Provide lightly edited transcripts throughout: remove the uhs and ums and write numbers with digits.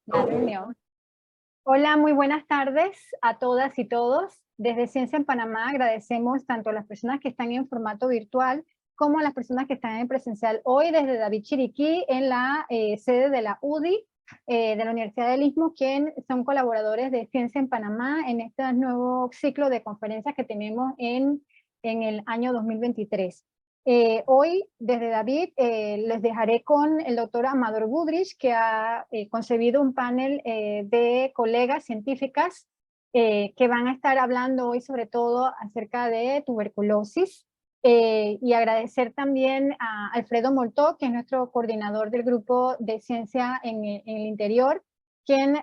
La reunión. Hola, muy buenas tardes a todas y todos. Desde Ciencia en Panamá agradecemos tanto a las personas que están en formato virtual como a las personas que están en presencial hoy desde David Chiriquí en la sede de la UDI de la Universidad del Istmo, quien son colaboradores de Ciencia en Panamá en este nuevo ciclo de conferencias que tenemos en el año 2023. Hoy, desde David, les dejaré con el doctor Amador Budrich, que ha concebido un panel de colegas científicas que van a estar hablando hoy sobre todo acerca de tuberculosis. Y agradecer también a Alfredo Moltó, que es nuestro coordinador del grupo de ciencia en el interior, quien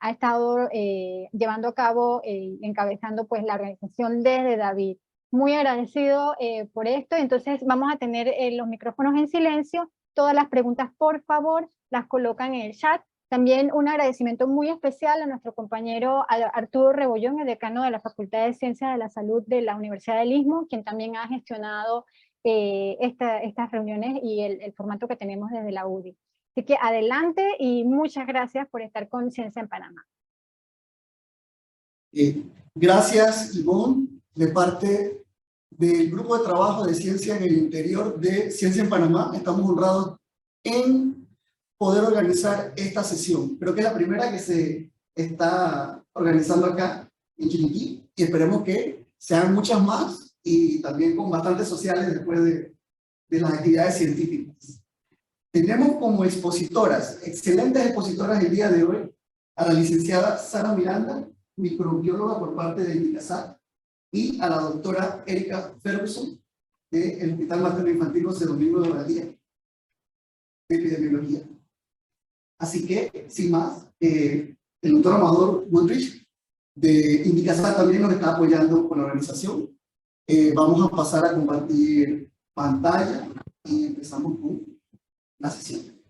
ha estado llevando a cabo, encabezando pues la organización desde David. Muy agradecido por esto. Entonces vamos a tener los micrófonos en silencio. Todas las preguntas, por favor, las colocan en el chat. También un agradecimiento muy especial a nuestro compañero Arturo Rebollón, el decano de la Facultad de Ciencias de la Salud de la Universidad del Istmo, quien también ha gestionado estas reuniones y el formato que tenemos desde la UDI. Así que adelante y muchas gracias por estar con Ciencia en Panamá. Gracias, Ivonne, de parte del Grupo de Trabajo de Ciencia en el Interior de Ciencia en Panamá. Estamos honrados en poder organizar esta sesión. Creo que es la primera que se está organizando acá en Chiriquí y esperemos que sean muchas más y también con bastantes sociales después de las actividades científicas. Tenemos como expositoras, excelentes expositoras el día de hoy, a la licenciada Sara Miranda, microbióloga por parte de INDICASAT, y a la doctora Erika Ferguson, del Hospital Materno Infantil José Domingo de Oradía, de epidemiología. Así que, sin más, el doctor Amador Budrich de INDICASAT también nos está apoyando con la organización. Vamos a pasar a compartir pantalla y empezamos con la sesión.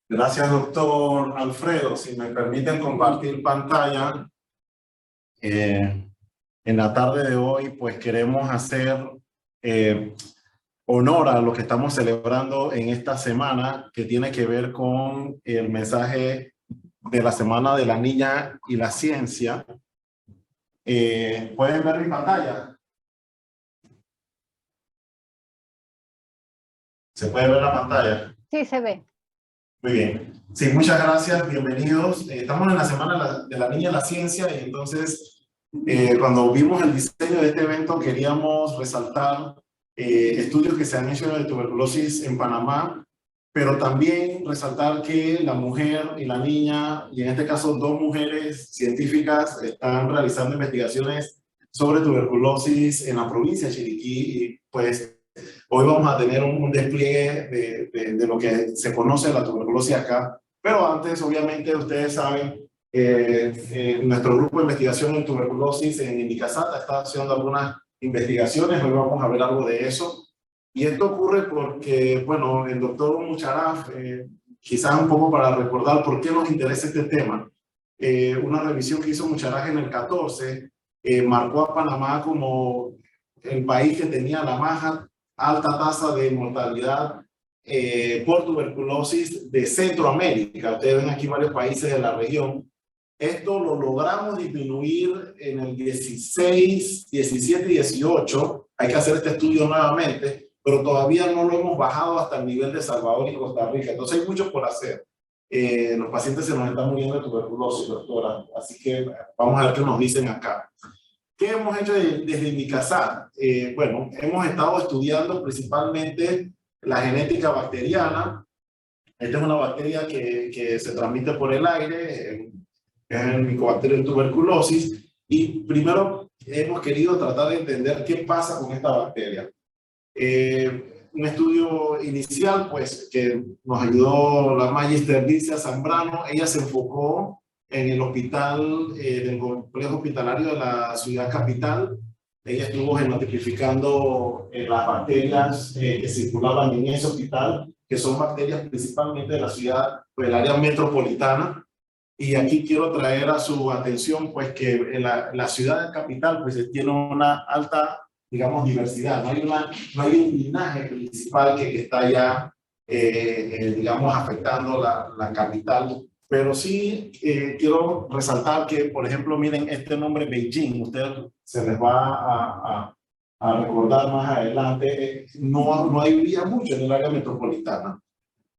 Gracias, doctor Alfredo. Si me permiten compartir pantalla, en la tarde de hoy, pues queremos hacer honor a lo que estamos celebrando en esta semana, que tiene que ver con el mensaje de la Semana de la Niña y la Ciencia. ¿Pueden ver mi pantalla? ¿Se puede ver la pantalla? Sí, se ve. Muy bien. Sí, muchas gracias. Bienvenidos. Estamos en la Semana de la Niña y la Ciencia y entonces cuando vimos el diseño de este evento queríamos resaltar estudios que se han hecho de tuberculosis en Panamá, pero también resaltar que la mujer y la niña, y en este caso dos mujeres científicas, están realizando investigaciones sobre tuberculosis en la provincia de Chiriquí y pues hoy vamos a tener un despliegue de lo que se conoce de la tuberculosis acá, pero antes obviamente ustedes saben nuestro grupo de investigación en tuberculosis en INDICASAT está haciendo algunas investigaciones, hoy vamos a ver algo de eso. Y esto ocurre porque, bueno, el doctor Mucharaf, quizás un poco para recordar por qué nos interesa este tema, una revisión que hizo Mucharaf en el 14, marcó a Panamá como el país que tenía la más alta tasa de mortalidad por tuberculosis de Centroamérica. Ustedes ven aquí varios países de la región. Esto lo logramos disminuir en el 16, 17 y 18. Hay que hacer este estudio nuevamente, pero todavía no lo hemos bajado hasta el nivel de Salvador y Costa Rica. Entonces hay mucho por hacer. Los pacientes se nos están muriendo de tuberculosis, doctora. Así que vamos a ver qué nos dicen acá. ¿Qué hemos hecho desde INDICASAT? Bueno, hemos estado estudiando principalmente la genética bacteriana. Esta es una bacteria que se transmite por el aire, es el Mycobacterium tuberculosis, y primero hemos querido tratar de entender qué pasa con esta bacteria. Un estudio inicial, pues, que nos ayudó la Magister Licia Zambrano, ella se enfocó en el hospital, del complejo hospitalario de la ciudad capital. Ella estuvo genotipificando las bacterias que circulaban en ese hospital, que son bacterias principalmente de la ciudad, del área metropolitana. Y aquí quiero traer a su atención, pues, que en la ciudad capital, pues, tiene una alta, digamos, diversidad. No hay un linaje principal que está ya, digamos, afectando la capital, Pero sí quiero resaltar que, por ejemplo, miren este nombre Beijing, ustedes se les va a recordar más adelante, no hay vía mucho en el área metropolitana.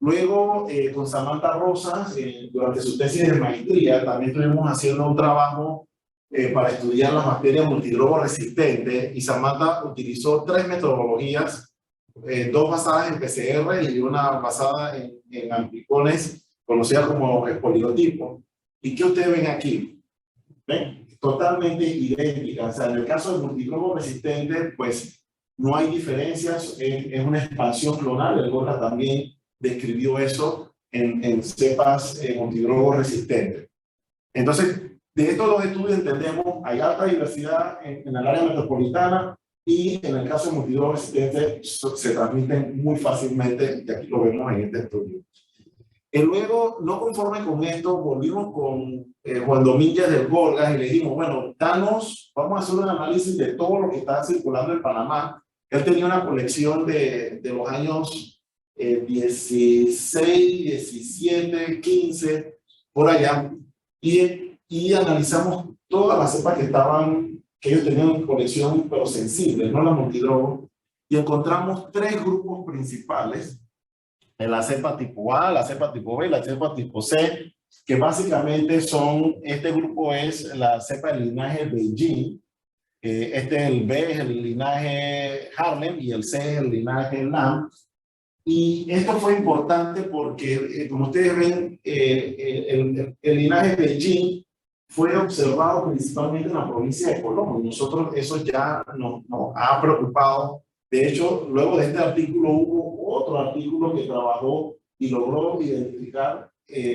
Luego, con Samantha Rosas, durante su tesis de maestría, también estuvimos haciendo un trabajo para estudiar las bacterias multidrogo resistentes, y Samantha utilizó 3 metodologías, 2 basadas en PCR y una basada en anticones, conocida como el poligotipo. ¿Y qué ustedes ven aquí? ¿Ven? Totalmente idénticas. O sea, en el caso del multidrogo resistente, pues no hay diferencias, es una expansión clonal. El Borja también describió eso en cepas multidrogo resistentes. Entonces, de estos 2 estudios entendemos, hay alta diversidad en el área metropolitana, y en el caso de multidrogo resistente se transmiten muy fácilmente, y aquí lo vemos en este estudio. Y luego, no conforme con esto, volvimos con Juan Domínguez del Gorgas y le dijimos, bueno, vamos a hacer un análisis de todo lo que está circulando en Panamá. Él tenía una colección de los años 16, 17, 15, por allá, y analizamos todas las cepas que ellos tenían en colección, pero sensibles, no la multidrogo, y encontramos 3 grupos principales: la cepa tipo A, la cepa tipo B y la cepa tipo C, que básicamente son, este grupo es la cepa del linaje Beijing, este es el B, es el linaje Harlem, y el C es el linaje Lam. Y esto fue importante porque, como ustedes ven, el linaje Beijing fue observado principalmente en la provincia de Colón, y nosotros eso ya nos ha preocupado. De hecho, luego de este artículo hubo otro artículo que trabajó y logró identificar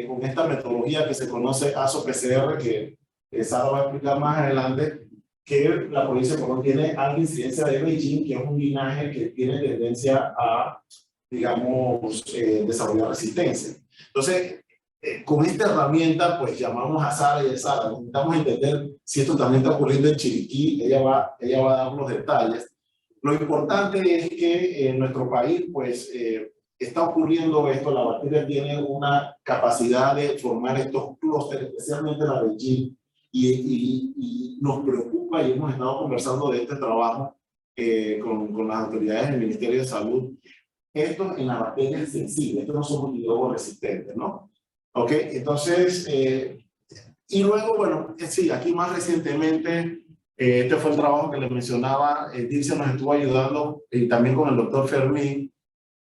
con esta metodología que se conoce ASO-PCR, que Sara va a explicar más adelante, que la provincia de Colón tiene alta incidencia de Beijing, que es un linaje que tiene tendencia a, digamos, desarrollar resistencia. Entonces, con esta herramienta, pues llamamos a Sara y a Sara, necesitamos entender si esto también está ocurriendo en Chiriquí. Ella va a dar los detalles. Lo importante es que en nuestro país, pues, está ocurriendo esto. La bacteria tiene una capacidad de formar estos clústeres, especialmente la Beijing, y nos preocupa, y hemos estado conversando de este trabajo con las autoridades del Ministerio de Salud. Esto en las bacterias sensibles, estos no son multidrogo resistentes, ¿no? Ok, entonces, y luego, bueno, sí, aquí más recientemente, este fue el trabajo que les mencionaba, Dirce nos estuvo ayudando, y también con el doctor Fermín,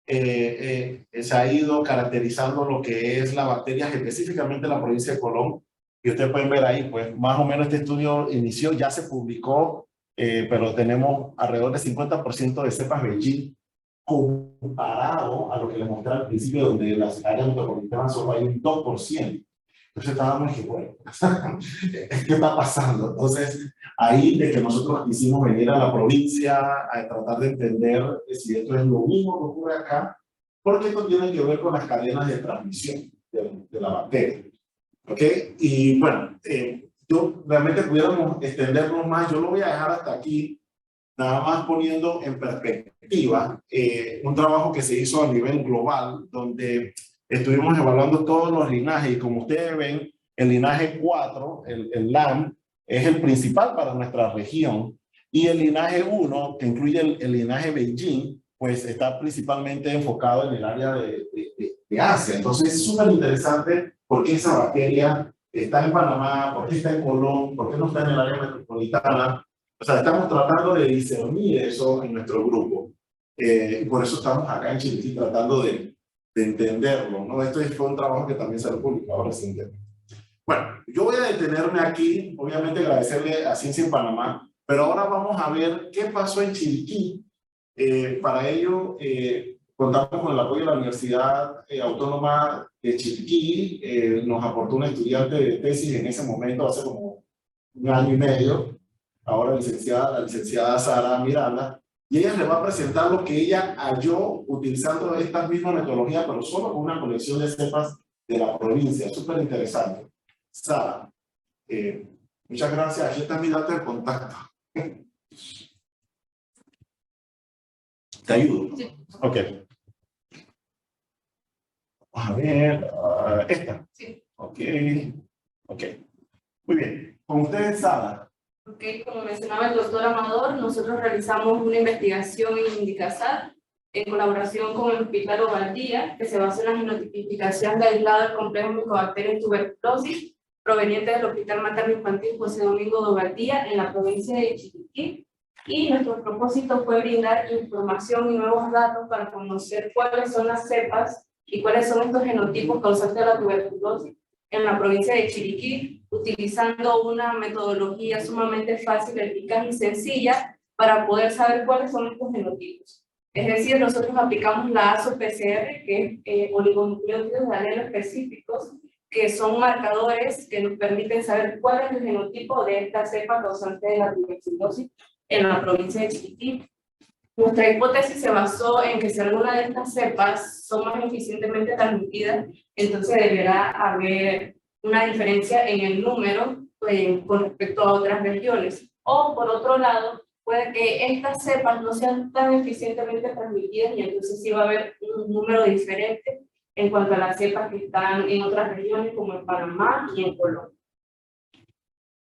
se ha ido caracterizando lo que es la bacteria, específicamente en la provincia de Colón, y ustedes pueden ver ahí, pues más o menos este estudio inició, ya se publicó, pero tenemos alrededor del 50% de cepas Beijing, comparado a lo que les mostré al principio, donde las áreas metropolitanas solo hay un 2%. Entonces estábamos que, bueno, ¿qué está pasando? Entonces, ahí de que nosotros quisimos venir a la provincia a tratar de entender si esto es lo mismo que ocurre acá, porque esto tiene que ver con las cadenas de transmisión de la bacteria. ¿Ok? Y bueno, yo realmente pudiéramos extendernos más, yo lo voy a dejar hasta aquí, nada más poniendo en perspectiva un trabajo que se hizo a nivel global, donde estuvimos evaluando todos los linajes, y como ustedes ven, el linaje 4, el LAM, es el principal para nuestra región, y el linaje 1, que incluye el linaje Beijing, pues está principalmente enfocado en el área de Asia. Entonces es súper interesante por qué esa bacteria está en Panamá, por qué está en Colón, por qué no está en el área metropolitana. O sea, estamos tratando de discernir eso en nuestro grupo. Y por eso estamos acá en Chiriquí tratando de entenderlo, ¿no? Esto fue un trabajo que también se ha publicado recientemente. Bueno, yo voy a detenerme aquí, obviamente agradecerle a Ciencia en Panamá, pero ahora vamos a ver qué pasó en Chiriquí. Para ello, contamos con el apoyo de la Universidad Autónoma de Chiriquí. Nos aportó un estudiante de tesis en ese momento, hace como 1 año y medio, ahora la licenciada Sara Miranda, y ella le va a presentar lo que ella halló utilizando estas mismas metodologías, pero solo con una colección de cepas de la provincia. Súper interesante. Sara, muchas gracias. Aquí está mi dato de contacto. ¿Te ayudo? Sí. Ok. A ver, esta. Sí. Ok. Ok. Muy bien. Con ustedes, Sara. Ok, como mencionaba el doctor Amador, nosotros realizamos una investigación en Indicasat en colaboración con el Hospital Ovaldía, que se basa en la genotipificación de aislado del complejo Mycobacterium en tuberculosis proveniente del Hospital Materno Infantil José Domingo de Ovaldía en la provincia de Chiriquí. Y nuestro propósito fue brindar información y nuevos datos para conocer cuáles son las cepas y cuáles son estos genotipos causantes de la tuberculosis en la provincia de Chiriquí, utilizando una metodología sumamente fácil, eficaz y sencilla para poder saber cuáles son estos genotipos. Es decir, nosotros aplicamos la ASO-PCR, que es oligonucleótidos de alelo específicos, que son marcadores que nos permiten saber cuál es el genotipo de esta cepa causante de la tuberculosis en la provincia de Chiriquí. Nuestra hipótesis se basó en que si alguna de estas cepas son más eficientemente transmitidas, entonces deberá haber una diferencia en el número con respecto a otras regiones. O por otro lado, puede que estas cepas no sean tan eficientemente transmitidas y entonces sí va a haber un número diferente en cuanto a las cepas que están en otras regiones como en Panamá y en Colombia.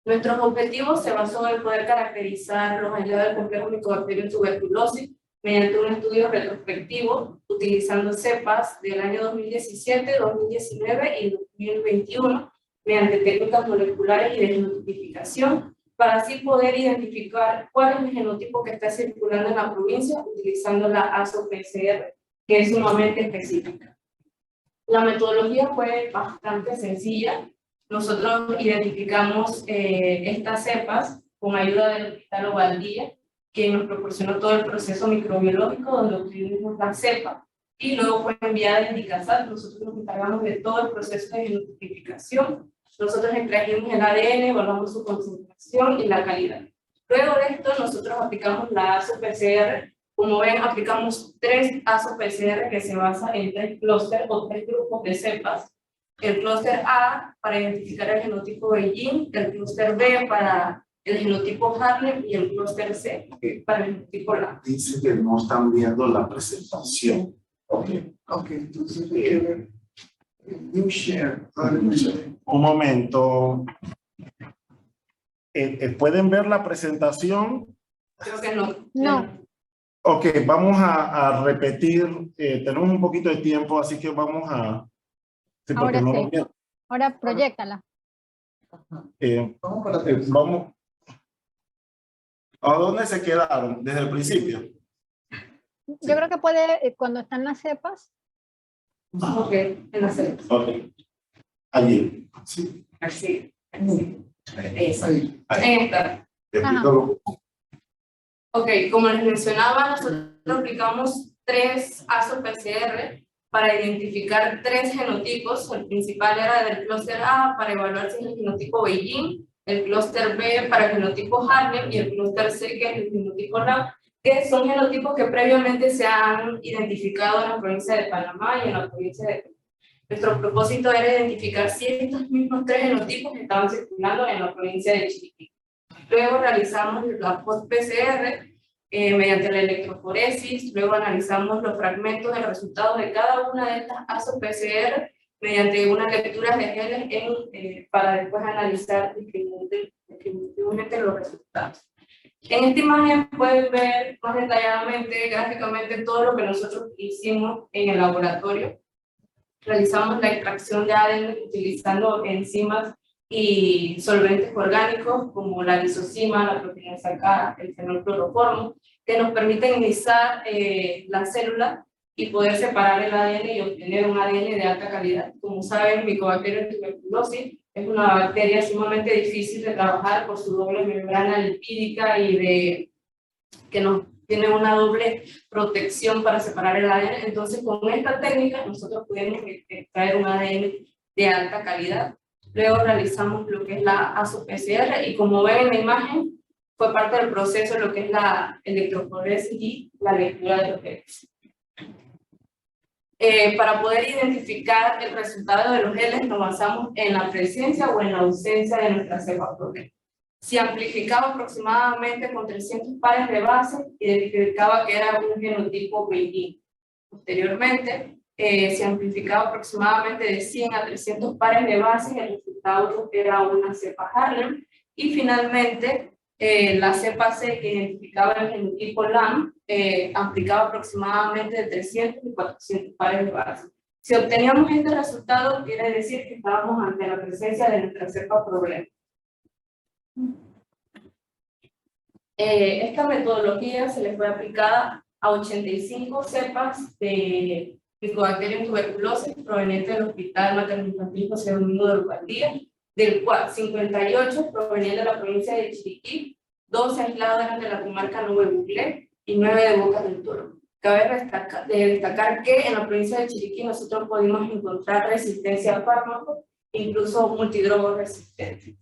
Nuestros objetivos se basó en poder caracterizar los aislados del complejo Mycobacterium tuberculosis mediante un estudio retrospectivo utilizando cepas del año 2017, 2019 y 2021 mediante técnicas moleculares y de genotipificación para así poder identificar cuál es el genotipo que está circulando en la provincia utilizando la ASO-PCR, que es sumamente específica. La metodología fue bastante sencilla. Nosotros identificamos estas cepas con ayuda del Hospital Ovaldía, que nos proporcionó todo el proceso microbiológico donde obtuvimos la cepa y luego fue enviada a Indicasat. Nosotros nos encargamos de todo el proceso de genotipificación. Nosotros extrajimos el ADN, evaluamos su concentración y la calidad. Luego de esto, nosotros aplicamos la ASO-PCR. Como ven, aplicamos 3 ASO-PCR que se basan en 3 clústeres o 3 grupos de cepas. El clúster A para identificar el genotipo Beijing, el clúster B para el genotipo Harlem y el clúster C para el genotipo LA. Dice que no están viendo la presentación. Ok. Ok, entonces hay que ver. New share. Un momento. ¿Pueden ver la presentación? Creo que no. No. Ok, vamos a repetir. Tenemos un poquito de tiempo, así que vamos a... Sí, porque Ahora no sí. lo veo. Ahora proyéctala. Vamos para atrás. Vamos. ¿A dónde se quedaron? Desde el principio. Yo creo que puede, cuando están las cepas, Ok, en la cepa. Ok. Allí. Sí. Así. Esa. Ahí. En esta. Explícalo. Ok, como les mencionaba, nosotros aplicamos 3 ASO-PCR para identificar 3 genotipos. El principal era del clúster A para evaluar si es el genotipo Beijing, el clúster B para el genotipo Harlem y el clúster C que es el genotipo LA, que son genotipos que previamente se han identificado en la provincia de Panamá y en la provincia de Perú. Nuestro propósito era identificar si estos mismos 3 genotipos estaban circulando en la provincia de Chiriquí. Luego realizamos la post-PCR mediante la electroforesis, luego analizamos los fragmentos del resultado de cada una de estas ASO-PCR mediante una lectura de genes para después analizar discriminativamente los resultados. En esta imagen pueden ver más detalladamente, gráficamente, todo lo que nosotros hicimos en el laboratorio. Realizamos la extracción de ADN utilizando enzimas y solventes orgánicos como la lisozima, la proteína sacada, el fenolcloroformo, que nos permiten iniciar la célula y poder separar el ADN y obtener un ADN de alta calidad. Como saben, Mycobacterium tuberculosis es una bacteria sumamente difícil de trabajar por su doble membrana lipídica y que nos tiene una doble protección para separar el ADN. Entonces, con esta técnica nosotros podemos extraer un ADN de alta calidad. Luego realizamos lo que es la ASO-PCR y como ven en la imagen, fue parte del proceso lo que es la electroforesis y la lectura de los genes. Para poder identificar el resultado de los genes nos basamos en la presencia o en la ausencia de nuestra cepa proteína. Si amplificaba aproximadamente con 300 pares de base, identificaba que era un genotipo Beijing. Posteriormente, se amplificaba aproximadamente de 100 a 300 pares de bases, el resultado era una cepa Harlem, y finalmente la cepa C que identificaba el genotipo LAM aplicaba aproximadamente de 300 y 400 pares de bases. Si obteníamos este resultado, quiere decir que estábamos ante la presencia de nuestra cepa problema. Esta metodología se le fue aplicada a 85 cepas de Mycobacterium tuberculosis provenientes del Hospital Materno-Infantil José Domingo de Uruguay, del cual 58 provenían de la provincia de Chiriquí, 12 aislados eran de la comarca Nube Buglé y 9 de Bocas del Toro. Cabe destacar que en la provincia de Chiriquí nosotros pudimos encontrar resistencia a fármacos, incluso multidrogos resistentes.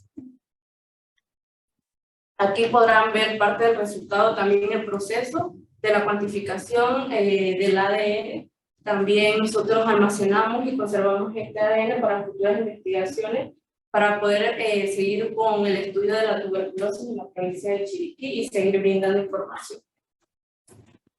Aquí podrán ver parte del resultado, también el proceso de la cuantificación del ADN. También nosotros almacenamos y conservamos este ADN para futuras investigaciones, para poder seguir con el estudio de la tuberculosis en la provincia de Chiriquí y seguir brindando información.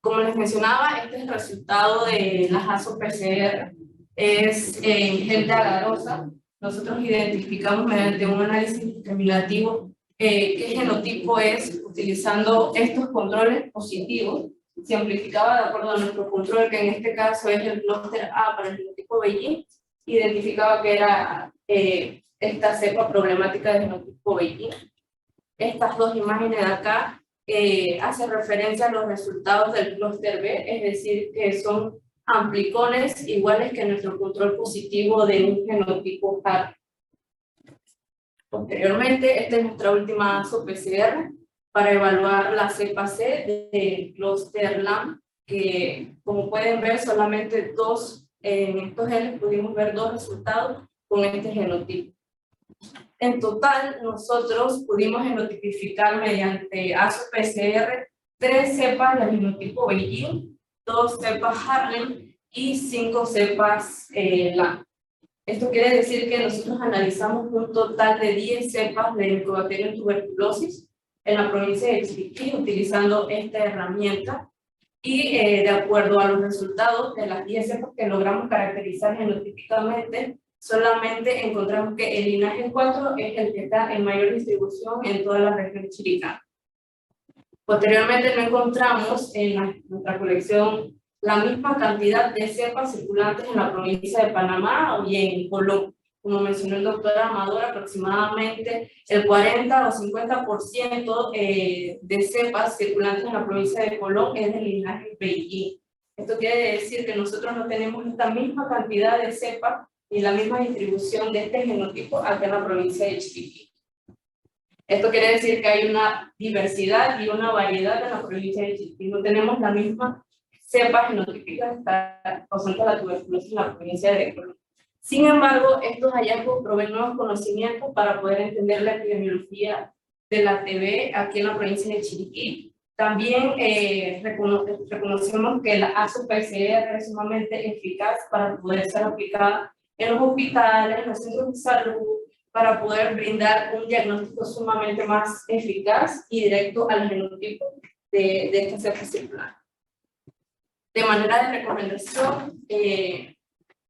Como les mencionaba, este es el resultado de la ASO-PCR. Es en gente agarosa. Nosotros identificamos mediante un análisis discriminativo qué genotipo es, utilizando estos controles positivos. Se amplificaba de acuerdo a nuestro control, que en este caso es el clúster A para el genotipo Beijing, identificaba que era esta cepa problemática de genotipo Beijing. Estas dos imágenes de acá hacen referencia a los resultados del clúster B, es decir, que son amplicones iguales que nuestro control positivo de un genotipo HAR. Posteriormente, esta es nuestra última ASO-PCR para evaluar la cepa C del clúster LAM, que como pueden ver solamente en estos genes pudimos ver 2 resultados con este genotipo. En total, nosotros pudimos genotipificar mediante ASO-PCR 3 cepas del genotipo Beijing, 2 cepas Harlem y 5 cepas LAM. Esto quiere decir que nosotros analizamos un total de 10 cepas de Mycobacterium tuberculosis en la provincia de Chiriquí utilizando esta herramienta, y de acuerdo a los resultados de las 10 cepas que logramos caracterizar genotípicamente, solamente encontramos que el linaje 4 es el que está en mayor distribución en toda la región chiricana. Posteriormente no encontramos en nuestra colección la misma cantidad de cepas circulantes en la provincia de Panamá y en Colón. Como mencionó el doctor Amador, aproximadamente el 40 o 50% de cepas circulantes en la provincia de Colón es del linaje Beijing. Esto quiere decir que nosotros no tenemos esta misma cantidad de cepas y la misma distribución de este genotipo acá en la provincia de Chiriquí. Esto quiere decir que hay una diversidad y una variedad en la provincia de Chiriquí. No tenemos la misma cepas genotípicas causando la tuberculosis en la provincia de Colón. Sin embargo, estos hallazgos proveen nuevos conocimientos para poder entender la epidemiología de la TB aquí en la provincia de Chiriquí. También reconocemos que la ASO-PCR es sumamente eficaz para poder ser aplicada en los hospitales, en los centros de salud, para poder brindar un diagnóstico sumamente más eficaz y directo al genotipo de esta cepa circular. De manera de recomendación,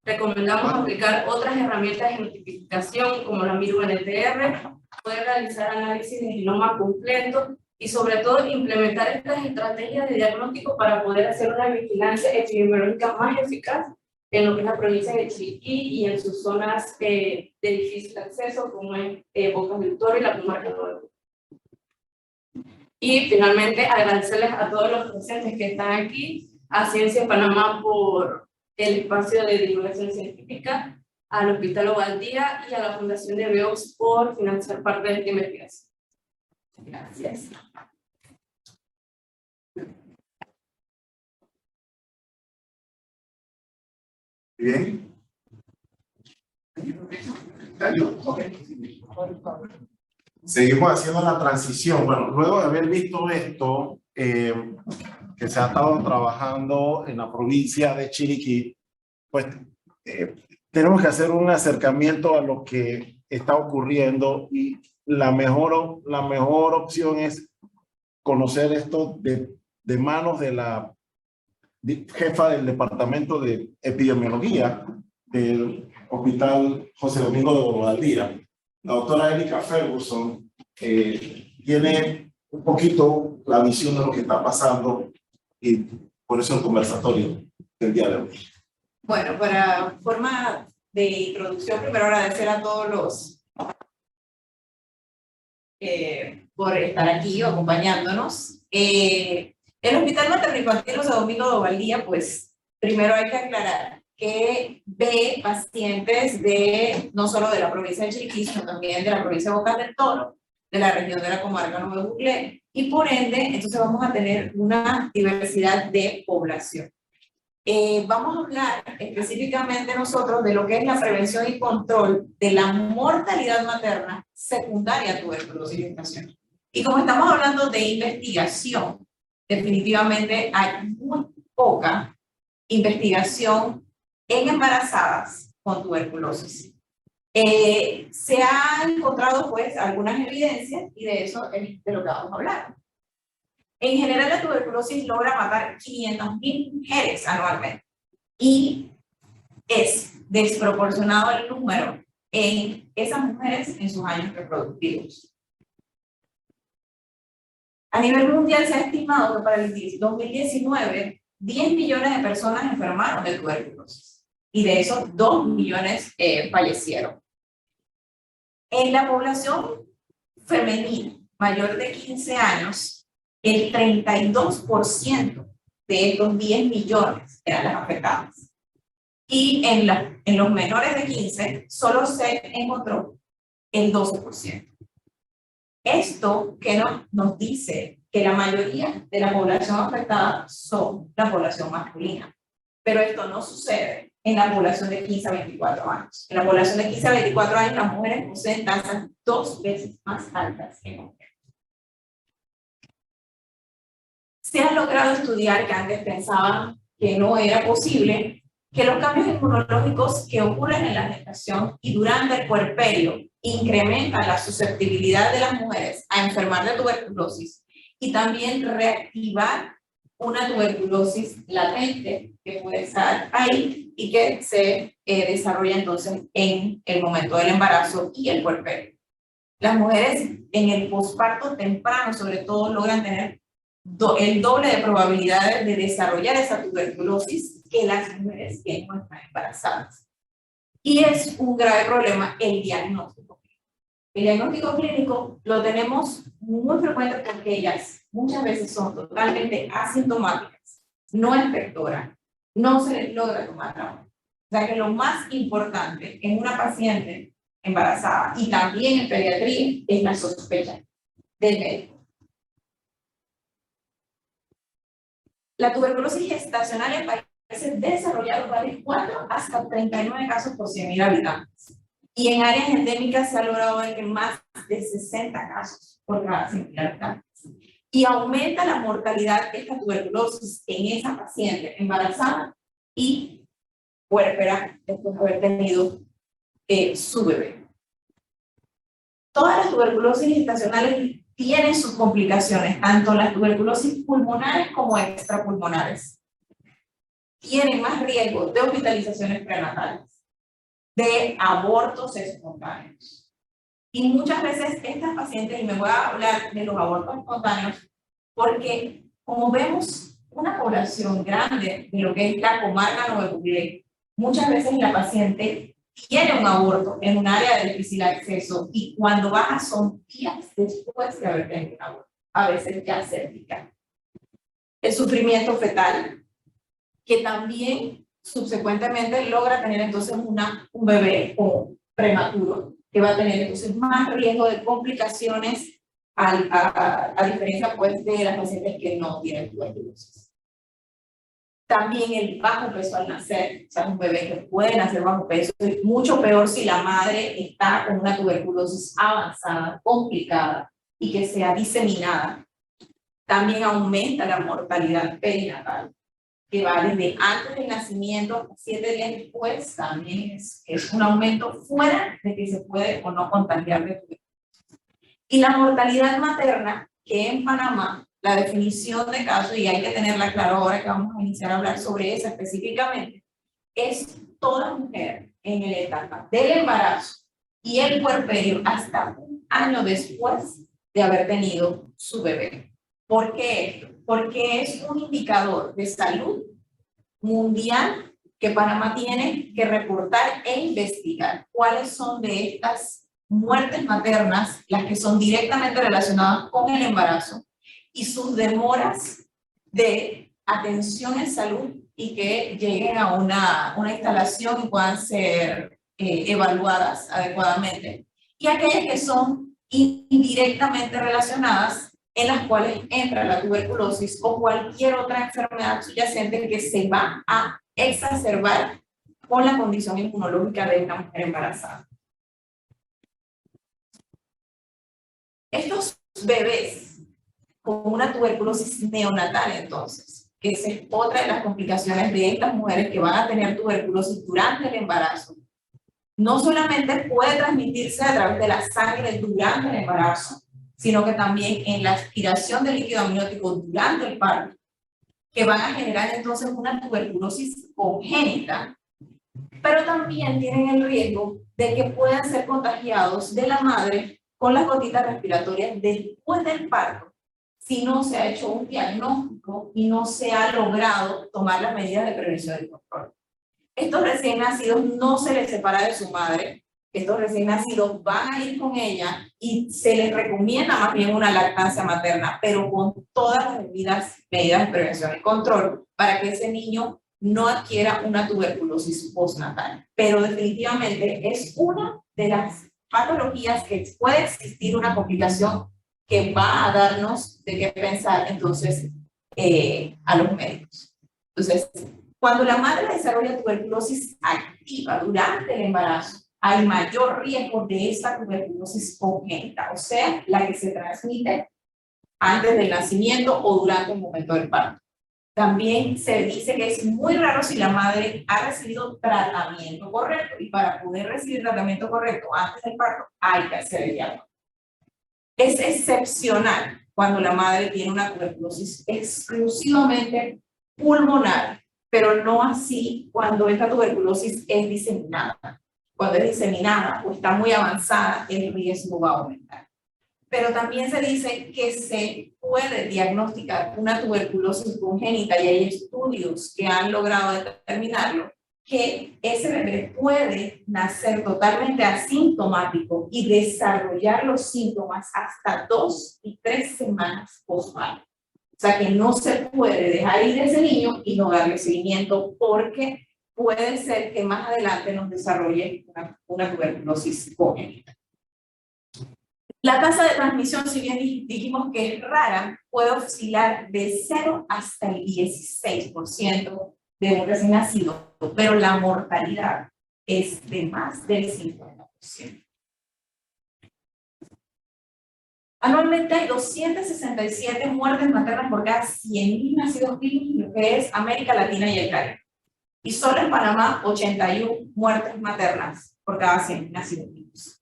recomendamos aplicar otras herramientas de genotipificación como la MIR-UNTR, poder realizar análisis de genoma completo y sobre todo implementar estas estrategias de diagnóstico para poder hacer una vigilancia epidemiológica más eficaz en lo que es la provincia de Chiriquí y en sus zonas de difícil acceso como en Bocas del Toro y la comarca Nueva. Y finalmente agradecerles a todos los presentes que están aquí, a Ciencia Panamá por el espacio de divulgación científica, al Hospital Ovaldía y a la Fundación de Beox por financiar parte de esta investigación. Gracias. Bien. Seguimos haciendo la transición. Bueno, luego de haber visto esto, que se ha estado trabajando en la provincia de Chiriquí, pues tenemos que hacer un acercamiento a lo que está ocurriendo y la mejor opción es conocer esto de manos de la jefa del Departamento de Epidemiología del Hospital José Domingo de Bobadilla. La doctora Erika Ferguson tiene un poquito la visión de lo que está pasando y por eso el conversatorio del día de hoy. Bueno, para forma de introducción, primero agradecer a todos los por estar aquí o acompañándonos. El Hospital Materno Infantil José Domingo de Bobadilla, pues primero hay que aclarar que ve pacientes de no solo de la provincia de Chiriquí, sino también de la provincia de Bocas del Toro, de la región de la comarca Nuevo Buglé, y por ende, entonces vamos a tener una diversidad de población. Vamos a hablar específicamente nosotros de lo que es la prevención y control de la mortalidad materna secundaria a tuberculosis gestacional. Y como estamos hablando de investigación, definitivamente hay muy poca investigación en embarazadas con tuberculosis. Se han encontrado pues algunas evidencias y de eso es de lo que vamos a hablar. En general la tuberculosis logra matar 500.000 mujeres anualmente y es desproporcionado el número en esas mujeres en sus años reproductivos. A nivel mundial se ha estimado que para el 2019 10 millones de personas enfermaron de tuberculosis y de esos 2 millones fallecieron. En la población femenina mayor de 15 años, el 32% de estos 10 millones eran las afectadas. Y en los menores de 15 solo se encontró el 12%. Esto que nos dice que la mayoría de la población afectada son la población masculina. Pero esto no sucede en la población de 15 a 24 años. En la población de 15 a 24 años las mujeres poseen tasas 2 veces más altas que hombres. Se ha logrado estudiar que antes pensaban que no era posible, que los cambios inmunológicos que ocurren en la gestación y durante el puerperio incrementan la susceptibilidad de las mujeres a enfermar de tuberculosis y también reactivar una tuberculosis latente que puede estar ahí y que se desarrolla entonces en el momento del embarazo y el puerperio. Las mujeres en el posparto temprano sobre todo logran tener el doble de probabilidades de desarrollar esa tuberculosis que las mujeres que no están embarazadas. Y es un grave problema el diagnóstico. El diagnóstico clínico lo tenemos muy frecuente porque ellas muchas veces son totalmente asintomáticas, no expectoras, no se les logra tomar la muestra. O sea que lo más importante en una paciente embarazada y también en pediatría es la sospecha del médico. La tuberculosis gestacional en países desarrollados va de 4 hasta 39 casos por 100.000 habitantes. Y en áreas endémicas se ha logrado ver que más de 60 casos por cada 100.000 habitantes. Y aumenta la mortalidad de esta tuberculosis en esa paciente embarazada y puérpera después de haber tenido su bebé. Todas las tuberculosis gestacionales tienen sus complicaciones, tanto las tuberculosis pulmonares como extrapulmonares. Tienen más riesgo de hospitalizaciones prenatales, de abortos espontáneos. Y muchas veces estas pacientes, y me voy a hablar de los abortos espontáneos, porque como vemos una población grande de lo que es la comarca Nuevo Buglé, muchas veces la paciente tiene un aborto en un área de difícil acceso y cuando baja son días después de haber tenido un aborto, a veces ya cervical. El sufrimiento fetal, que también subsecuentemente logra tener entonces un bebé prematuro, que va a tener entonces más riesgo de complicaciones a diferencia pues de las pacientes que no tienen tuberculosis. También el bajo peso al nacer, o sea, un bebé que puede nacer bajo peso, es mucho peor si la madre está con una tuberculosis avanzada, complicada y que sea diseminada. También aumenta la mortalidad perinatal, que va desde antes del nacimiento hasta 7 días después, también es un aumento fuera de que se puede o no contagiar de tuberculosis. Y la mortalidad materna, que en Panamá la definición de caso, y hay que tenerla claro ahora que vamos a iniciar a hablar sobre esa específicamente, es toda mujer en la etapa del embarazo y el puerperio hasta un año después de haber tenido su bebé. ¿Por qué? Porque es un indicador de salud mundial que Panamá tiene que reportar e investigar cuáles son de estas muertes maternas las que son directamente relacionadas con el embarazo y sus demoras de atención en salud y que lleguen a una instalación y puedan ser evaluadas adecuadamente. Y aquellas que son indirectamente relacionadas, en las cuales entra la tuberculosis o cualquier otra enfermedad subyacente que se va a exacerbar con la condición inmunológica de una mujer embarazada. Estos bebés con una tuberculosis neonatal, entonces, que esa es otra de las complicaciones de estas mujeres que van a tener tuberculosis durante el embarazo, no solamente puede transmitirse a través de la sangre durante el embarazo, sino que también en la aspiración de líquido amniótico durante el parto, que van a generar entonces una tuberculosis congénita, pero también tienen el riesgo de que puedan ser contagiados de la madre con las gotitas respiratorias después del parto, si no se ha hecho un diagnóstico y no se ha logrado tomar las medidas de prevención y control. Estos recién nacidos no se les separa de su madre, estos recién nacidos van a ir con ella y se les recomienda más bien una lactancia materna, pero con todas las medidas de prevención y control para que ese niño no adquiera una tuberculosis postnatal. Pero definitivamente es una de las patologías que puede existir una complicación que va a darnos de qué pensar entonces a los médicos. Entonces, cuando la madre desarrolla tuberculosis activa durante el embarazo, hay mayor riesgo de esta tuberculosis congénita, o sea, la que se transmite antes del nacimiento o durante el momento del parto. También se dice que es muy raro si la madre ha recibido tratamiento correcto, y para poder recibir tratamiento correcto antes del parto hay que hacer el diagnóstico. Es excepcional cuando la madre tiene una tuberculosis exclusivamente pulmonar, pero no así cuando esta tuberculosis es diseminada. Cuando es diseminada o está muy avanzada, el riesgo va a aumentar. Pero también se dice que se puede diagnosticar una tuberculosis congénita, y hay estudios que han logrado determinarlo, que ese bebé puede nacer totalmente asintomático y desarrollar los síntomas hasta 2 y 3 semanas post-parto. O sea que no se puede dejar ir a ese niño y no darle seguimiento, porque puede ser que más adelante nos desarrolle una tuberculosis congénita. La tasa de transmisión, si bien dijimos que es rara, puede oscilar de 0 hasta el 16% de un recién nacido, pero la mortalidad es de más del 50%. Anualmente hay 267 muertes maternas por cada 100.000 nacidos vivos, lo que es América Latina y el Caribe. Y solo en Panamá, 81 muertes maternas por cada 100.000 nacidos vivos.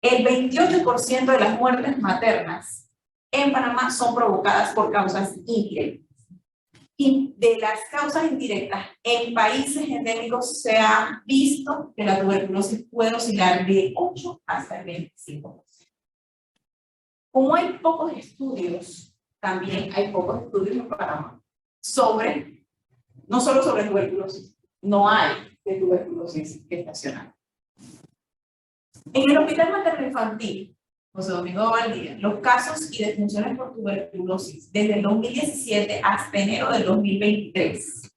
El 28% de las muertes maternas en Panamá son provocadas por causas indirectas. Y de las causas indirectas, en países endémicos se ha visto que la tuberculosis puede oscilar de 8 hasta el 25%. Como hay pocos estudios, también hay pocos estudios en Panamá no solo sobre tuberculosis, no hay de tuberculosis gestacional. En el Hospital Materno Infantil José Domingo Valdía, los casos y defunciones por tuberculosis desde el 2017 hasta enero del 2023.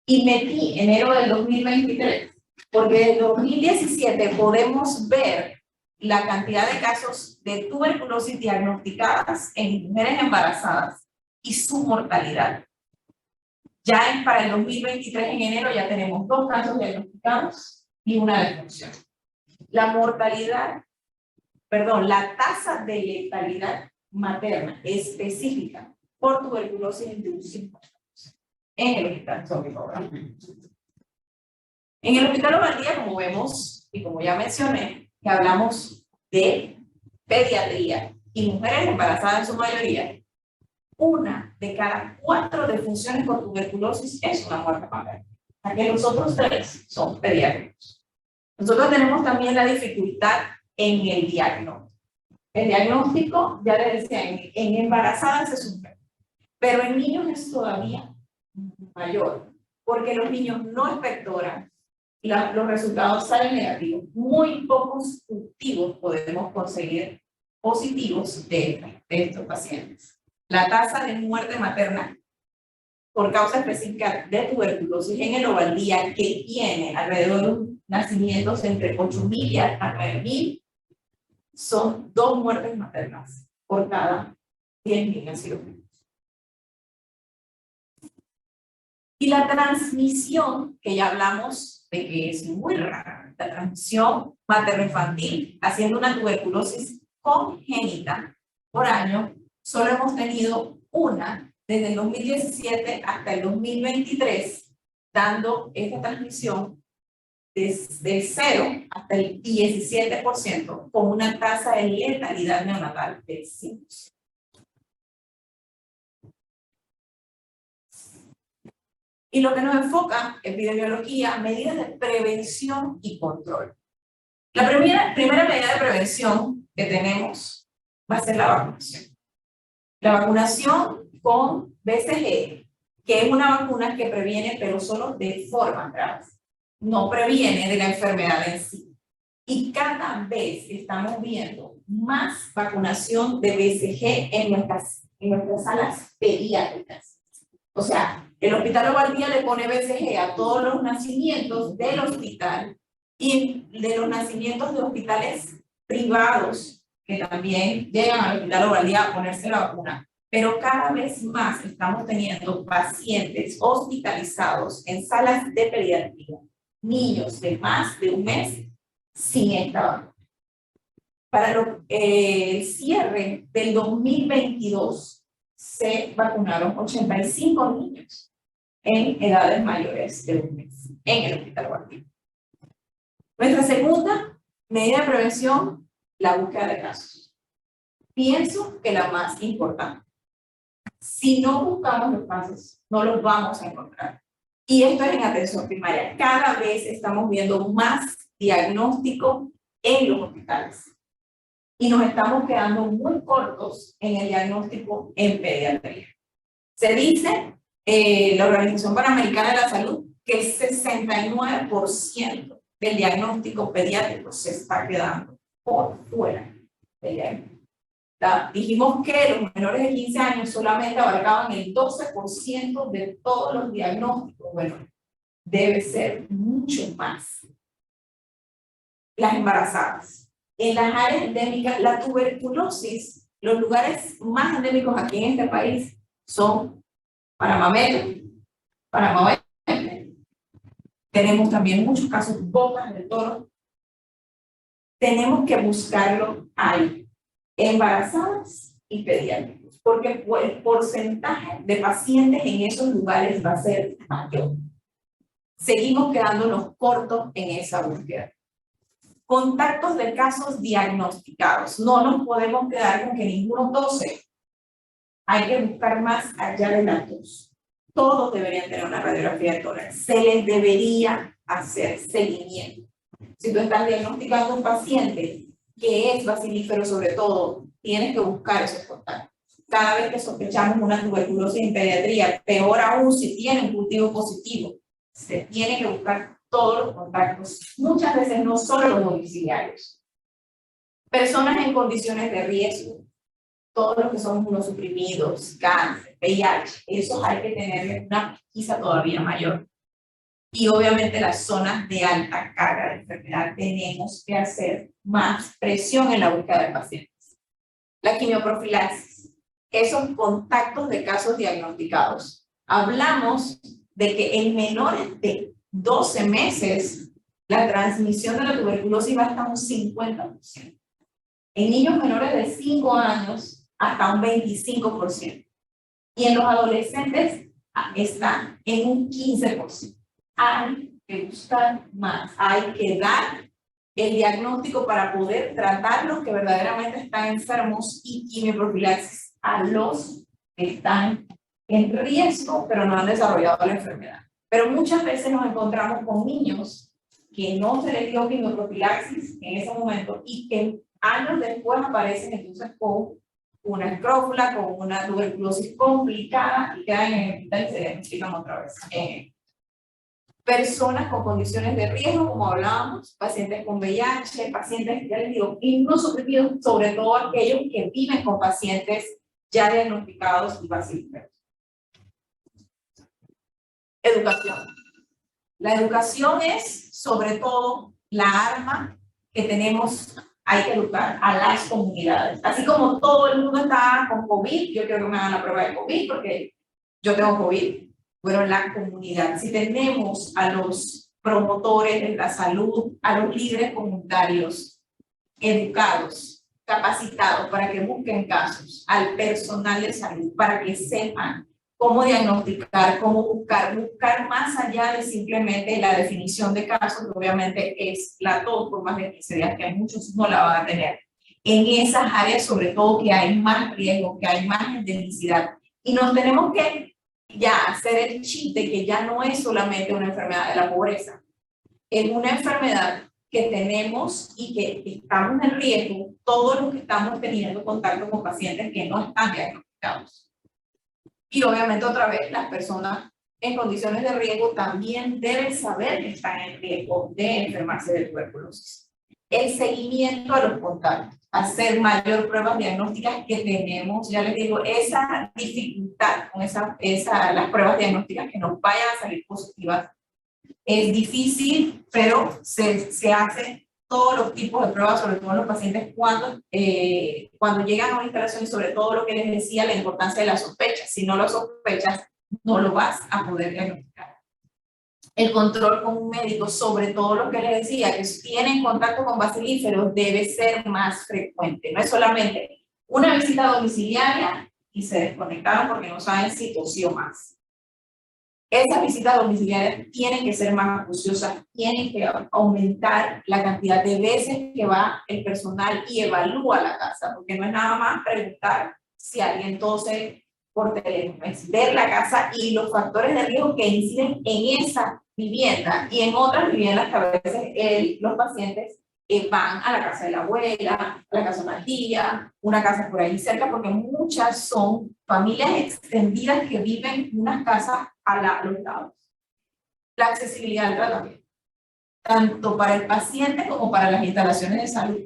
Y metí enero del 2023, porque desde el 2017 podemos ver la cantidad de casos de tuberculosis diagnosticadas en mujeres embarazadas y su mortalidad. Ya para el 2023, en enero, ya tenemos 2 casos diagnosticados y una defunción. La tasa de letalidad materna específica por tuberculosis es de un 50% en el hospital Domingo Valdía. En el hospital Valdía, como vemos y como ya mencioné, que hablamos de pediatría y mujeres embarazadas en su mayoría, 1 de cada 4 defunciones por tuberculosis es una muerte materna. O sea que los otros 3 son pediátricos. Nosotros tenemos también la dificultad en el diagnóstico. El diagnóstico, ya les decía, en embarazadas es un problema, pero en niños es todavía mayor, porque los niños no expectoran, los resultados salen negativos. Muy pocos cultivos podemos conseguir positivos de estos pacientes. La tasa de muerte materna por causa específica de tuberculosis en el Ovaldía, que tiene alrededor de nacimientos entre 8.000 y hasta 9.000, son 2 muertes maternas por cada 10.000 nacidos. Y la transmisión, que ya hablamos de que es muy rara, la transmisión materno-infantil, haciendo una tuberculosis congénita por año, solo hemos tenido una desde el 2017 hasta el 2023, dando esta transmisión desde 0 hasta el 17%, con una tasa de letalidad neonatal del 5%. Y lo que nos enfoca, epidemiología, medidas de prevención y control. La primera medida de prevención que tenemos va a ser la vacunación. La vacunación con BCG, que es una vacuna que previene, pero solo de forma grave. No previene de la enfermedad en sí. Y cada vez estamos viendo más vacunación de BCG en nuestras salas pediátricas. O sea, el Hospital Ovaldía le pone BCG a todos los nacimientos del hospital y de los nacimientos de hospitales privados que también llegan al Hospital Ovaldía a ponerse la vacuna. Pero cada vez más estamos teniendo pacientes hospitalizados en salas de pediatría, niños de más de un mes sin esta vacuna. Para el cierre del 2022 se vacunaron 85 niños en edades mayores de un mes en el Hospital Ovaldía. Nuestra segunda medida de prevención, la búsqueda de casos. Pienso que la más importante. Si no buscamos los casos, no los vamos a encontrar. Y esto es en atención primaria. Cada vez estamos viendo más diagnóstico en los hospitales. Y nos estamos quedando muy cortos en el diagnóstico en pediatría. Se dice, la Organización Panamericana de la Salud, que el 69% del diagnóstico pediátrico se está quedando por fuera del diagnóstico. Dijimos que los menores de 15 años solamente abarcaban el 12% de todos los diagnósticos. Bueno, debe ser mucho más. Las embarazadas. En las áreas endémicas, la tuberculosis, los lugares más endémicos aquí en este país son Panamá Oeste. Tenemos también muchos casos de Bocas del Toro. Tenemos que buscarlo ahí, embarazadas y pediátricos, porque el porcentaje de pacientes en esos lugares va a ser mayor. Seguimos quedándonos cortos en esa búsqueda. Contactos de casos diagnosticados. No nos podemos quedar con que ninguno tose. Hay que buscar más allá de la tos. Todos deberían tener una radiografía de tórax. Se les debería hacer seguimiento. Si tú estás diagnosticando a un paciente que es bacilífero sobre todo, tienes que buscar esos contactos. Cada vez que sospechamos una tuberculosis en pediatría, peor aún si tiene un cultivo positivo, se tiene que buscar todos los contactos, muchas veces no solo los domiciliarios. Personas en condiciones de riesgo, todos los que son inmunosuprimidos, cáncer, VIH, esos hay que tener una pesquisa todavía mayor. Y obviamente las zonas de alta carga de enfermedad tenemos que hacer más presión en la búsqueda de pacientes. La quimioprofilaxis, esos contactos de casos diagnosticados. Hablamos de que en menores de 12 meses la transmisión de la tuberculosis va hasta un 50%. En niños menores de 5 años hasta un 25%. Y en los adolescentes está en un 15%. Hay que buscar más, hay que dar el diagnóstico para poder tratar los que verdaderamente están enfermos y quimioprofilaxis a los que están en riesgo, pero no han desarrollado la enfermedad. Pero muchas veces nos encontramos con niños que no se les dio quimioprofilaxis en ese momento y que años después aparecen entonces con una escrófula, con una tuberculosis complicada y quedan en el hospital y se diagnostican otra vez. Personas con condiciones de riesgo, como hablábamos, pacientes con VIH, pacientes, ya les digo, inmunosuprimidos, sobre todo aquellos que viven con pacientes ya diagnosticados y bacílicos. Educación. La educación es, sobre todo, la arma que tenemos, hay que educar a las comunidades. Así como todo el mundo está con COVID, yo quiero que me hagan la prueba de COVID porque yo tengo COVID, pero la comunidad, si tenemos a los promotores de la salud, a los líderes comunitarios, educados, capacitados para que busquen casos, al personal de salud, para que sepan cómo diagnosticar, cómo buscar más allá de simplemente la definición de casos, que obviamente es la tos por más de 15 días, que muchos no la van a tener. En esas áreas, sobre todo, que hay más riesgo, que hay más endemicidad. Y nos tenemos que ya hacer el chiste que ya no es solamente una enfermedad de la pobreza. Es una enfermedad que tenemos y que estamos en riesgo todos los que estamos teniendo contacto con pacientes que no están diagnosticados. Y obviamente otra vez las personas en condiciones de riesgo también deben saber que están en riesgo de enfermarse de tuberculosis. El seguimiento a los contactos, hacer mayor pruebas diagnósticas que tenemos, ya les digo, esa dificultad con las pruebas diagnósticas que nos vayan a salir positivas es difícil, pero se hace todos los tipos de pruebas, sobre todo en los pacientes cuando llegan a una instalación y sobre todo lo que les decía, la importancia de la sospecha. Si no lo sospechas, no lo vas a poder diagnosticar. El control con un médico, sobre todo lo que les decía, que tienen contacto con bacilíferos, debe ser más frecuente. No es solamente una visita domiciliaria y se desconectaron porque no saben si tosió más. Esas visitas domiciliarias tienen que ser más acuciosas, tienen que aumentar la cantidad de veces que va el personal y evalúa la casa, porque no es nada más preguntar si alguien tose por teléfono, es ver la casa y los factores de riesgo que inciden en esa vivienda y en otras viviendas que a veces los pacientes van a la casa de la abuela, a la casa de una tía, una casa por ahí cerca, porque muchas son familias extendidas que viven en unas casas a los lados. La accesibilidad al tratamiento, tanto para el paciente como para las instalaciones de salud,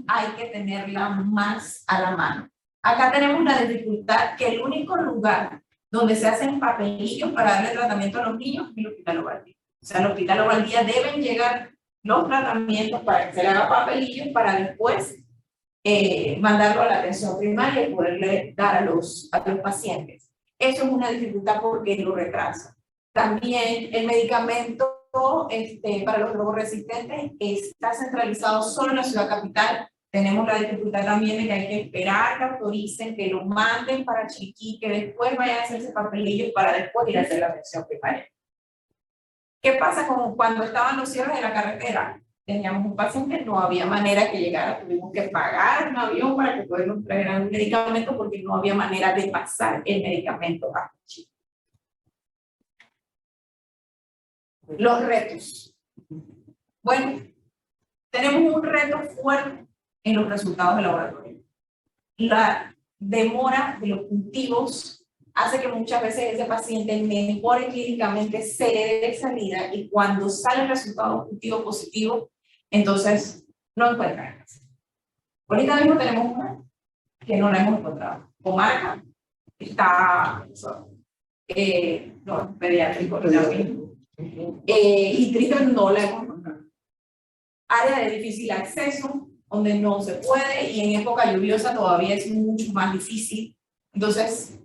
hay que tenerla más a la mano. Acá tenemos la dificultad que el único lugar donde se hacen papelillos para darle tratamiento a los niños es el Hospital Ovaldía. O sea, al Hospital Ovaldía deben llegar los tratamientos para que se le haga papelillos para después mandarlo a la atención primaria y poderle dar a los pacientes. Eso es una dificultad porque lo retrasa. También el medicamento para los drogoresistentes está centralizado solo en la ciudad capital. Tenemos la dificultad también de que hay que esperar que autoricen, que lo manden para Chiriquí, que después vayan a hacerse papelillos para después ir a hacer la atención primaria. ¿Qué pasa con cuando estaban los cierres de la carretera? Teníamos un paciente, no había manera que llegara, tuvimos que pagar un avión para que pudieran traer un medicamento porque no había manera de pasar el medicamento a Chile. Los retos. Bueno, tenemos un reto fuerte en los resultados del laboratorio. La demora de los cultivos hace que muchas veces ese paciente mejore clínicamente, se le dé salida y cuando sale el resultado cultivo positivo, entonces no encuentran casa. Ahorita mismo tenemos una que no la hemos encontrado. Comarca está, no, pediátrico, y tristemente no la hemos encontrado. Área de difícil acceso, donde no se puede, y en época lluviosa todavía es mucho más difícil. Entonces,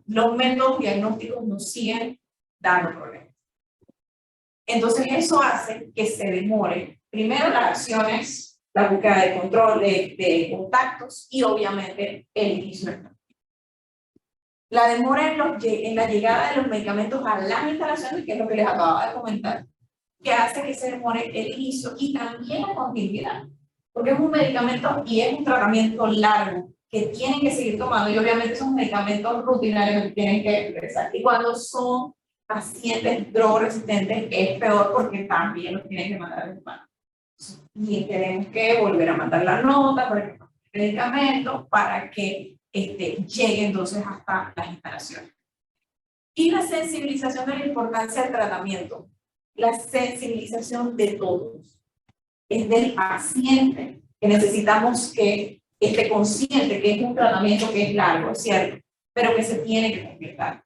los métodos diagnósticos nos siguen dando problemas. Entonces, eso hace que se demore, primero las acciones, la búsqueda de control de contactos y obviamente el inicio del tratamiento. La demora en la llegada de los medicamentos a las instalaciones, que es lo que les acababa de comentar, que hace que se demore el inicio y también la continuidad, porque es un medicamento y es un tratamiento largo que tienen que seguir tomando, y obviamente son medicamentos rutinarios que tienen que empezar. Y cuando son pacientes drogoresistentes es peor porque también los tienen que mandar al hermano. Y tenemos que volver a mandar la nota para que el medicamento para que llegue entonces hasta las instalaciones. Y la sensibilización de la importancia del tratamiento, la sensibilización de todos, es del paciente, que necesitamos que esté consciente que es un tratamiento que es largo, es cierto, pero que se tiene que completar.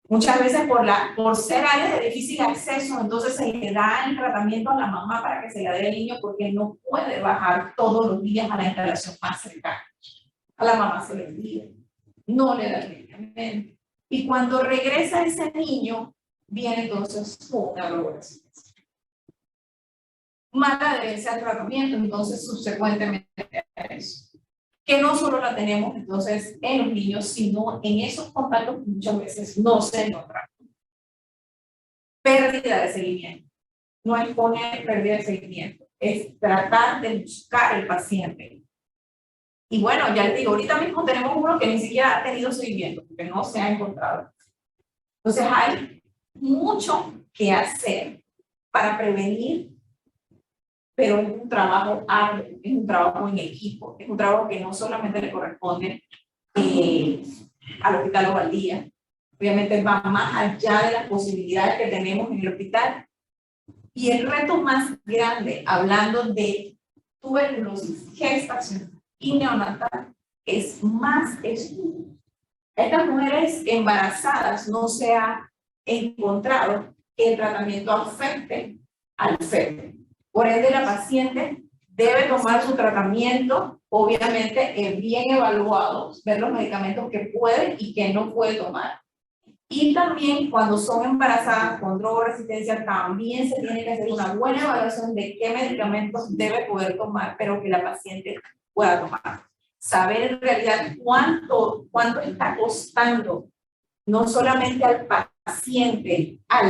Muchas veces por ser áreas de difícil acceso, entonces se le da el tratamiento a la mamá para que se la dé al niño porque no puede bajar todos los días a la instalación más cercana. A la mamá se le olvida, no le da el medicamento. Y cuando regresa ese niño, viene entonces una drogoresistente. Mala adherencia al tratamiento, entonces subsecuentemente a eso. Que no solo la tenemos entonces en los niños, sino en esos contactos que muchas veces no se encuentran. Pérdida de seguimiento. No es poner pérdida de seguimiento, es tratar de buscar al paciente. Y bueno, ya les digo, ahorita mismo tenemos uno que ni siquiera ha tenido seguimiento, porque no se ha encontrado. Entonces hay mucho que hacer para prevenir, pero es un trabajo arduo, es un trabajo en equipo, es un trabajo que no solamente le corresponde al Hospital Ovaldía, obviamente va más allá de las posibilidades que tenemos en el hospital. Y el reto más grande, hablando de tuberculosis gestacional y neonatal, es más estudios. Estas mujeres embarazadas no se ha encontrado que el tratamiento afecte al feto. Por ende, la paciente debe tomar su tratamiento, obviamente bien evaluados, ver los medicamentos que puede y que no puede tomar. Y también cuando son embarazadas con drogoresistencia, también se tiene que hacer una buena evaluación de qué medicamentos debe poder tomar, pero que la paciente pueda tomar. Saber en realidad cuánto está costando, no solamente al paciente, a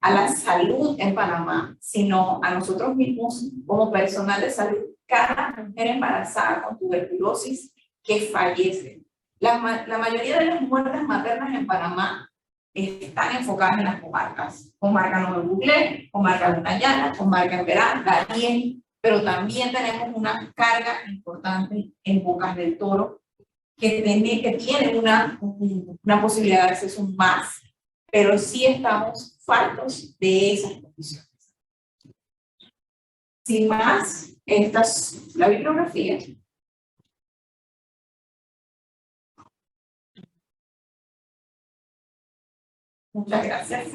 la salud en Panamá, sino a nosotros mismos como personal de salud, cada mujer embarazada con tuberculosis que fallece. La mayoría de las muertes maternas en Panamá están enfocadas en las comarcas. Comarca Nuevo Buglé, comarca Lunayala, comarca Emberá, Darién, pero también tenemos una carga importante en Bocas del Toro, que tienen una posibilidad de acceso más, pero sí estamos faltos de esas condiciones. Sin más, esta es la bibliografía. Muchas gracias.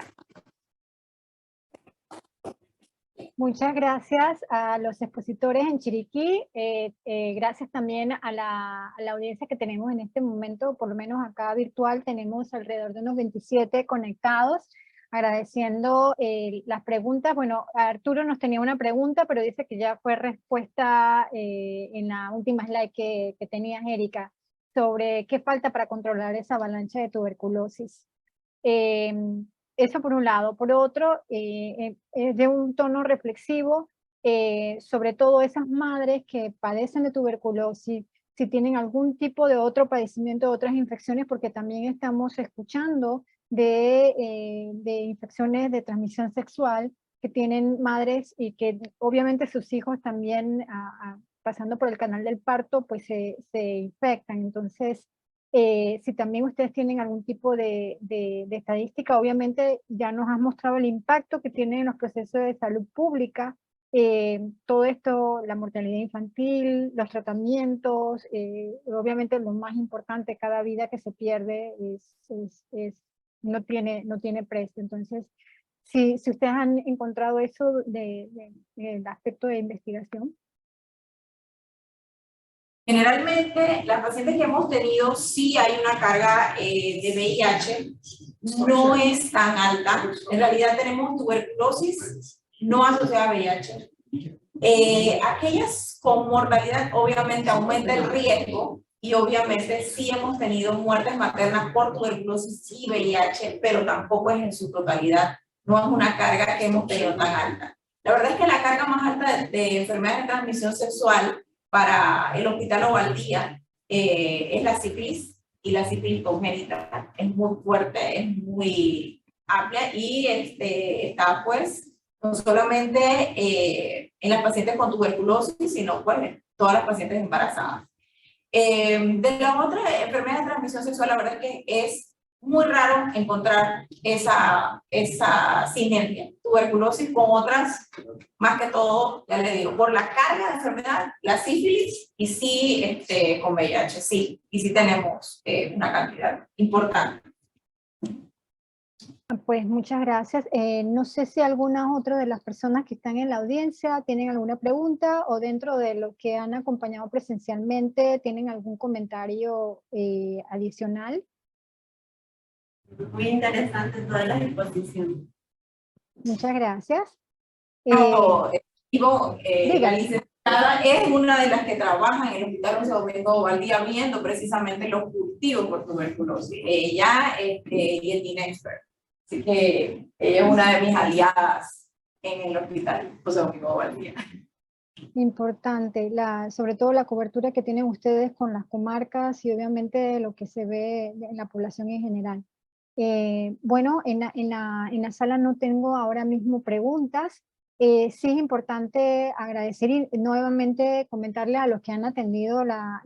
Muchas gracias a los expositores en Chiriquí, gracias también a la audiencia que tenemos en este momento, por lo menos acá virtual tenemos alrededor de unos 27 conectados, agradeciendo las preguntas. Bueno, Arturo nos tenía una pregunta, pero dice que ya fue respuesta en la última slide que tenías, Erika, sobre qué falta para controlar esa avalancha de tuberculosis. Eso por un lado. Por otro, es de un tono reflexivo, sobre todo esas madres que padecen de tuberculosis, si tienen algún tipo de otro padecimiento, otras infecciones, porque también estamos escuchando de infecciones de transmisión sexual que tienen madres y que obviamente sus hijos también, pasando por el canal del parto, pues se infectan. Entonces, si también ustedes tienen algún tipo de estadística, obviamente ya nos has mostrado el impacto que tiene en los procesos de salud pública, todo esto, la mortalidad infantil, los tratamientos, obviamente lo más importante, cada vida que se pierde no tiene precio. Entonces, si ustedes han encontrado eso del aspecto de investigación. Generalmente, las pacientes que hemos tenido, sí hay una carga de VIH, no es tan alta. En realidad tenemos tuberculosis no asociada a VIH. Aquellas con mortalidad obviamente aumenta el riesgo y obviamente sí hemos tenido muertes maternas por tuberculosis y VIH, pero tampoco es en su totalidad. No es una carga que hemos tenido tan alta. La verdad es que la carga más alta de enfermedades de transmisión sexual para el Hospital Ovaldía es la sífilis, y la sífilis congénita es muy fuerte, es muy amplia, y está pues no solamente en las pacientes con tuberculosis, sino pues en todas las pacientes embarazadas. De las otras enfermedades de transmisión sexual, la verdad es que es muy raro encontrar esa sinergia, tuberculosis con otras, más que todo, ya le digo, por la carga de enfermedad, la sífilis, y sí con VIH, sí, y sí tenemos una cantidad importante. Pues muchas gracias. No sé si alguna otra de las personas que están en la audiencia tienen alguna pregunta, o dentro de los que han acompañado presencialmente tienen algún comentario adicional. Muy interesante toda la exposición. Muchas gracias. La licenciada es una de las que trabaja en el Hospital José Domingo Valdía viendo precisamente los cultivos por tuberculosis. Ella y el DINEXPER. Así que ella es una de mis aliadas en el Hospital José Domingo Valdía. Importante, sobre todo la cobertura que tienen ustedes con las comarcas y obviamente lo que se ve en la población en general. Bueno, en la sala no tengo ahora mismo preguntas. Sí es importante agradecer y nuevamente comentarle a los que han atendido la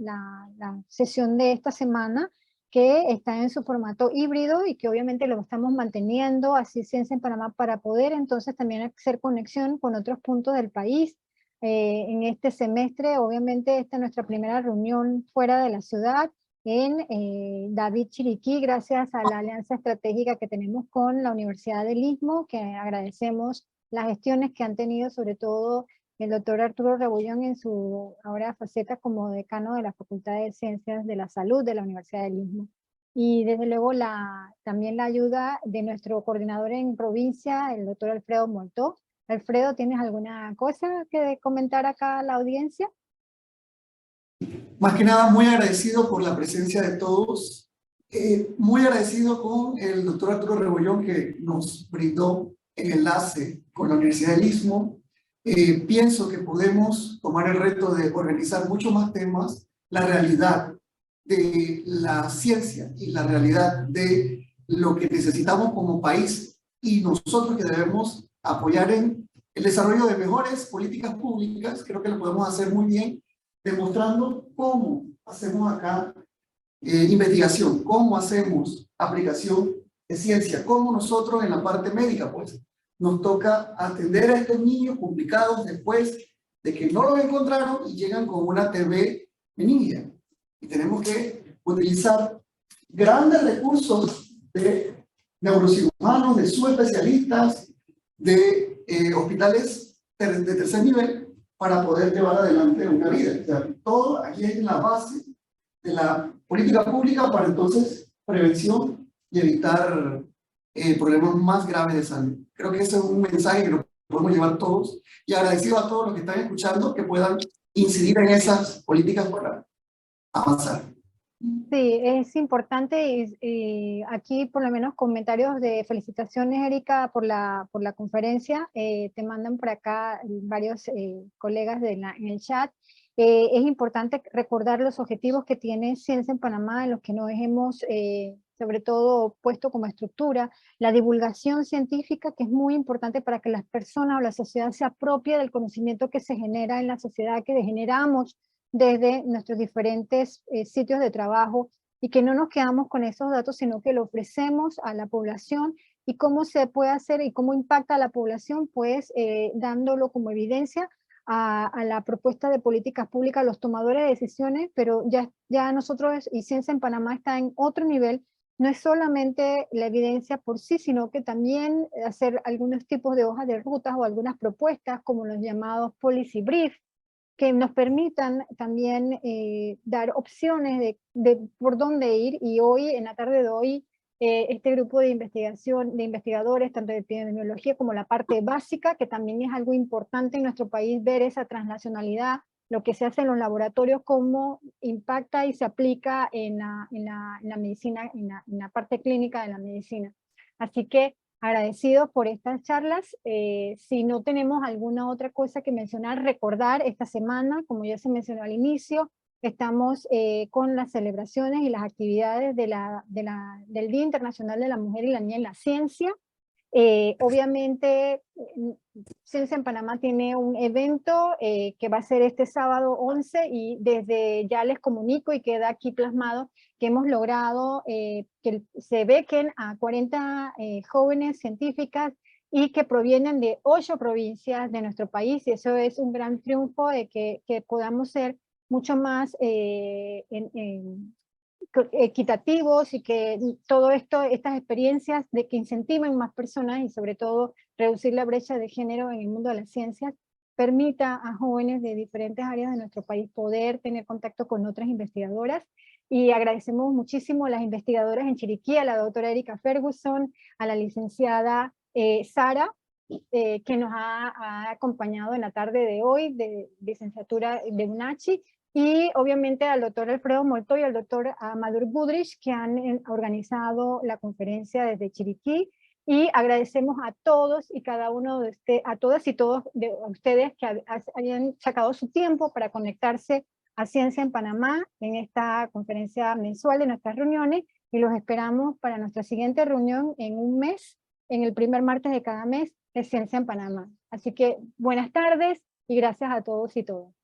sesión de esta semana, que está en su formato híbrido y que obviamente lo estamos manteniendo así Ciencia en Panamá, para poder entonces también hacer conexión con otros puntos del país. En este semestre, obviamente, esta es nuestra primera reunión fuera de la ciudad, en David Chiriquí, gracias a la alianza estratégica que tenemos con la Universidad del Istmo, que agradecemos las gestiones que han tenido, sobre todo el doctor Arturo Rebollón en su ahora faceta como decano de la Facultad de Ciencias de la Salud de la Universidad del Istmo. Y desde luego también la ayuda de nuestro coordinador en provincia, el doctor Alfredo Moltó. Alfredo, ¿tienes alguna cosa que comentar acá a la audiencia? Más que nada, muy agradecido por la presencia de todos. Muy agradecido con el doctor Arturo Rebollón, que nos brindó el enlace con la Universidad del Istmo. Pienso que podemos tomar el reto de organizar mucho más temas, la realidad de la ciencia y la realidad de lo que necesitamos como país, y nosotros que debemos apoyar en el desarrollo de mejores políticas públicas. Creo que lo podemos hacer muy bien, demostrando cómo hacemos acá investigación, cómo hacemos aplicación de ciencia, cómo nosotros en la parte médica, pues, nos toca atender a estos niños complicados después de que no los encontraron y llegan con una TB benigna. Y tenemos que utilizar grandes recursos de neurocirujanos, de subespecialistas, de hospitales de tercer nivel, para poder llevar adelante una vida. O sea, todo aquí es la base de la política pública para entonces prevención y evitar problemas más graves de salud. Creo que ese es un mensaje que lo podemos llevar todos, y agradecido a todos los que están escuchando que puedan incidir en esas políticas para avanzar. Sí, es importante, y aquí por lo menos comentarios de felicitaciones, Erika, por la conferencia. Te mandan por acá varios colegas en el chat. Es importante recordar los objetivos que tiene Ciencia en Panamá, en los que nos hemos sobre todo puesto como estructura, la divulgación científica, que es muy importante para que las personas o la sociedad se apropie del conocimiento que se genera en la sociedad, que generamos desde nuestros diferentes sitios de trabajo, y que no nos quedamos con esos datos, sino que lo ofrecemos a la población. Y cómo se puede hacer y cómo impacta a la población, pues dándolo como evidencia a la propuesta de políticas públicas, a los tomadores de decisiones. Pero ya nosotros, y Ciencia en Panamá está en otro nivel. No es solamente la evidencia por sí, sino que también hacer algunos tipos de hojas de rutas o algunas propuestas, como los llamados policy brief, que nos permitan también dar opciones de por dónde ir. Y hoy, en la tarde de hoy, este grupo de investigación, de investigadores, tanto de epidemiología como la parte básica, que también es algo importante en nuestro país, ver esa transnacionalidad, lo que se hace en los laboratorios, cómo impacta y se aplica en la medicina, en la parte clínica de la medicina. Así que agradecidos por estas charlas. Si no tenemos alguna otra cosa que mencionar, recordar esta semana, como ya se mencionó al inicio, estamos con las celebraciones y las actividades del Día Internacional de la Mujer y la Niña en la Ciencia. Obviamente, Ciencia en Panamá tiene un evento que va a ser este sábado 11 y desde ya les comunico y queda aquí plasmado que hemos logrado que se bequen a 40 jóvenes científicas y que provienen de 8 provincias de nuestro país, y eso es un gran triunfo de que podamos ser mucho más equitativos y que todo esto, estas experiencias de que incentiven más personas y sobre todo reducir la brecha de género en el mundo de las ciencias, permita a jóvenes de diferentes áreas de nuestro país poder tener contacto con otras investigadoras. Y agradecemos muchísimo a las investigadoras en Chiriquí, a la doctora Erika Ferguson, a la licenciada Sara, que nos ha acompañado en la tarde de hoy, de licenciatura de UNACHI, y obviamente al doctor Alfredo Molto y al doctor Amador Budrich, que han organizado la conferencia desde Chiriquí, y agradecemos a todos y cada uno de ustedes, a todas y todos de ustedes que hayan sacado su tiempo para conectarse a Ciencia en Panamá en esta conferencia mensual de nuestras reuniones, y los esperamos para nuestra siguiente reunión en un mes, en el primer martes de cada mes de Ciencia en Panamá. Así que buenas tardes y gracias a todos y todas.